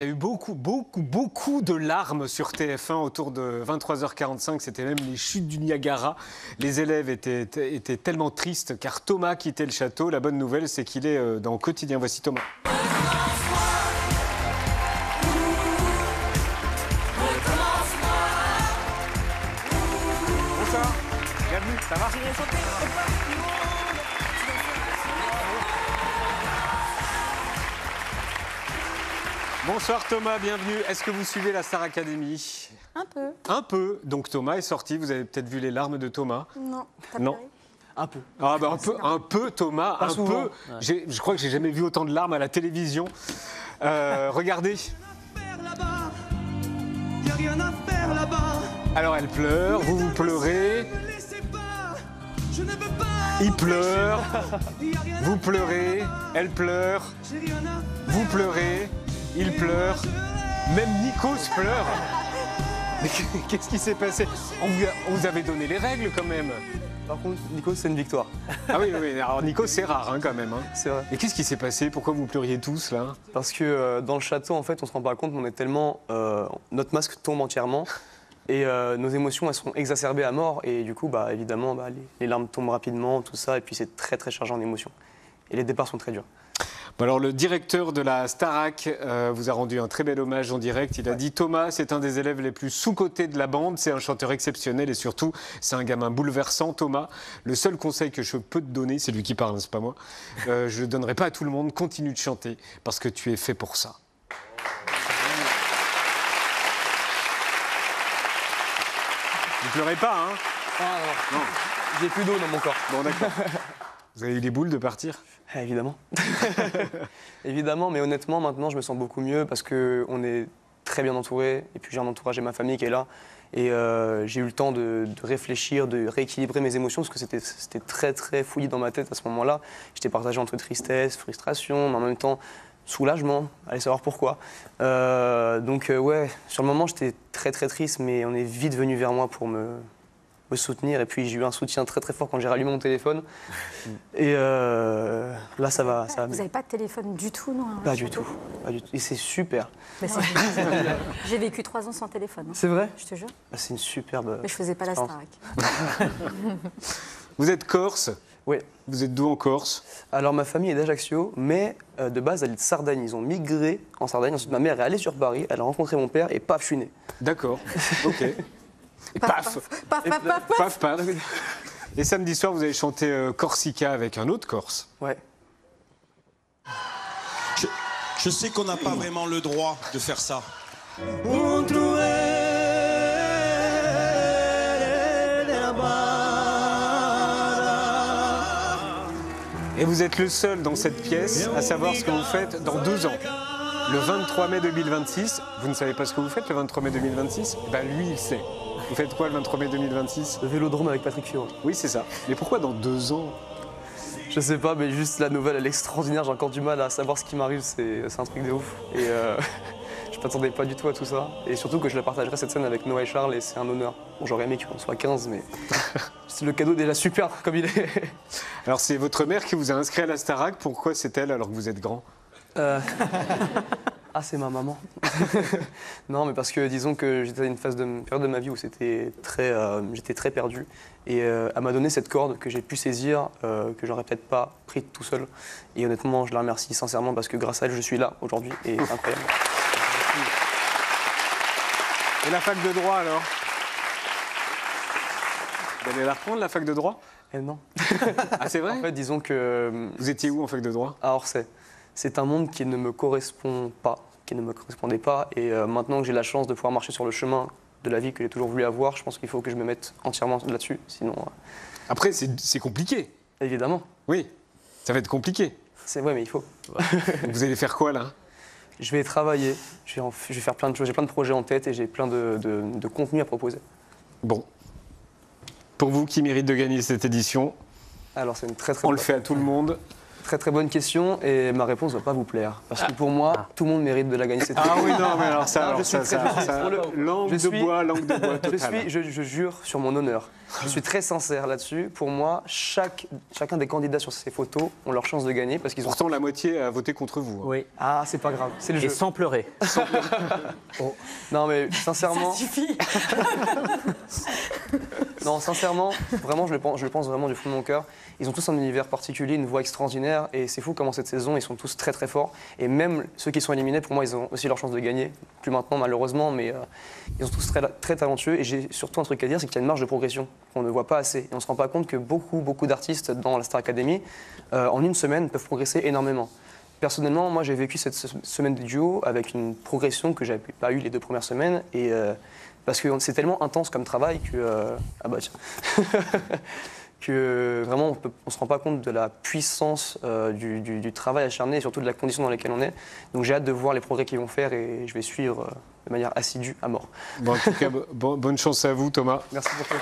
Il y a eu beaucoup de larmes sur TF1 autour de 23h45. C'était même les chutes du Niagara. Les élèves étaient tellement tristes car Thomas quittait le château. La bonne nouvelle, c'est qu'il est dans le quotidien. Voici Thomas. Bonsoir, bienvenue, ça va ? Bonsoir Thomas, bienvenue. Est-ce que vous suivez la Star Academy? Un peu. Un peu. Donc Thomas est sorti, vous avez peut-être vu les larmes de Thomas. Non. Non. Un peu. Ah bah un peu Thomas, Pas un souvent. peu. Je crois que j'ai jamais vu autant de larmes à la télévision. Regardez. Y a rien à faire là-bas. Alors elle pleure, vous pleurez, Ne laissez pas. Je ne veux pas. il pleure, Y a rien à vous pleurez, elle pleure, J'ai rien à vous pleurez, il pleure, même Nikos pleure. Mais qu'est-ce qui s'est passé? On vous avait donné les règles quand même. Par contre, Nico, c'est une victoire. Ah oui, alors Nikos c'est rare hein, quand même. Hein. C'est vrai. Mais qu'est-ce qui s'est passé? Pourquoi vous pleuriez tous là? Parce que dans le château, en fait, on se rend pas compte, mais on est tellement. Notre masque tombe entièrement et nos émotions, elles sont exacerbées à mort. Et du coup, bah, évidemment, les larmes tombent rapidement, tout ça. Et puis, c'est très, très chargé en émotions. Et les départs sont très durs. Bon alors le directeur de la Starac vous a rendu un très bel hommage en direct. Il a dit Thomas, c'est un des élèves les plus sous-cotés de la bande, c'est un chanteur exceptionnel et surtout c'est un gamin bouleversant. Thomas, le seul conseil que je peux te donner, c'est lui qui parle, c'est pas moi, je ne le donnerai pas à tout le monde, continue de chanter parce que tu es fait pour ça. Vous pleurez pas, hein? Ah non. J'ai plus d'eau dans mon corps. Bon d'accord. Vous avez eu les boules de partir? Évidemment. Évidemment, mais honnêtement, maintenant, je me sens beaucoup mieux parce qu'on est très bien entouré. Et puis, j'ai un entourage et ma famille qui est là. Et j'ai eu le temps de réfléchir, de rééquilibrer mes émotions parce que c'était très, très fouillé dans ma tête à ce moment-là. J'étais partagé entre tristesse, frustration, mais en même temps, soulagement. Allez savoir pourquoi. Ouais, sur le moment, j'étais très, très triste, mais on est vite venu vers moi pour me soutenir. Et puis, j'ai eu un soutien très, très fort quand j'ai rallumé mon téléphone. Et là, ça va. Vous n'avez pas de téléphone du tout, non? Pas du tout. Pas du tout. Et c'est super. Mais j'ai vécu 3 ans sans téléphone. Hein. C'est vrai? Je te jure. C'est une superbe. Mais je faisais pas la expérience. Starac. Vous êtes corse? Oui. Vous êtes d'où en Corse? Alors, ma famille est d'Ajaccio, mais de base, elle est de Sardaigne. Ils ont migré en Sardaigne. Ensuite, ma mère est allée sur Paris, elle a rencontré mon père et paf, je suis né. D'accord, ok. Et Paf, paf, paf, paf, paf. Paf, paf. Et samedi soir, vous avez chanté Corsica avec un autre Corse. Ouais. Je sais qu'on n'a pas vraiment le droit de faire ça. Et vous êtes le seul dans cette pièce à savoir ce que vous faites dans 2 ans. Le 23 mai 2026, vous ne savez pas ce que vous faites le 23 mai 2026? Ben lui, il sait. Vous faites quoi le 23 mai 2026? Le Vélodrome avec Patrick Fiori. Oui, c'est ça. Mais pourquoi dans 2 ans? Je sais pas, mais juste la nouvelle, elle est extraordinaire. J'ai encore du mal à savoir ce qui m'arrive. C'est un truc de ouf. Et je m'attendais pas du tout à tout ça. Et surtout que je la partagerai cette scène avec Noah et Charles et c'est un honneur. Bon, j'aurais aimé qu'on soit 15, mais le cadeau est déjà super comme il est. Alors c'est votre mère qui vous a inscrit à la Starac. Pourquoi c'est elle alors que vous êtes grand? Ah, c'est ma maman. Non, mais parce que disons que j'étais à une période de ma vie où j'étais très perdu. Et elle m'a donné cette corde que j'ai pu saisir, que j'aurais peut-être pas pris tout seul. Et honnêtement, je la remercie sincèrement parce que grâce à elle, je suis là aujourd'hui. Et c'est incroyable. Et la fac de droit alors? Vous allez la reprendre la fac de droit? Non. Ah c'est vrai? En fait, disons que Vous étiez où en fac de droit? à Orsay, c'est un monde qui ne me correspond pas, qui ne me correspondait pas. Et maintenant que j'ai la chance de pouvoir marcher sur le chemin de la vie que j'ai toujours voulu avoir, je pense qu'il faut que je me mette entièrement là-dessus. Sinon, Après c'est compliqué. évidemment, Oui, ça va être compliqué. c'est vrai, mais il faut. Vous allez faire quoi là? Je vais travailler, je vais faire plein de choses. J'ai plein de projets en tête et j'ai plein de contenus à proposer. Bon. Pour vous qui mérite de gagner cette édition, Alors, c'est une très très on le bonne- fait à tout le monde. Très très bonne question et ma réponse ne va pas vous plaire. Parce que pour moi, tout le monde mérite de la gagner cette Ah année. oui, non, mais alors ça, Non, alors je suis ça, très ça, pour le- langue je de suis- bois totale. Je jure sur mon honneur. Je suis très sincère là-dessus. Pour moi, chacun des candidats sur ces photos ont leur chance de gagner parce qu'ils ont. Pourtant, la moitié a voté contre vous. Oui. Ah, c'est pas grave, c'est le Et jeu. sans pleurer. Non, mais sincèrement. Non, sincèrement, vraiment, je le pense vraiment du fond de mon cœur. Ils ont tous un univers particulier, une voix extraordinaire, et c'est fou comment cette saison, ils sont tous très très forts. Et même ceux qui sont éliminés, pour moi, ils ont aussi leur chance de gagner. Plus maintenant, malheureusement, mais ils sont tous très, très talentueux. Et j'ai surtout un truc à dire, c'est qu'il y a une marge de progression qu'on ne voit pas assez. Et on ne se rend pas compte que beaucoup d'artistes dans la Star Academy, en une semaine, peuvent progresser énormément. Personnellement, moi, j'ai vécu cette semaine de duo avec une progression que j'avais pas eue les 2 premières semaines. Et parce que c'est tellement intense comme travail que. Ah bah tiens. Que vraiment, on ne se rend pas compte de la puissance du travail acharné et surtout de la condition dans laquelle on est. Donc j'ai hâte de voir les progrès qu'ils vont faire et je vais suivre de manière assidue à mort. Bon, en tout cas, bonne chance à vous, Thomas. Merci beaucoup.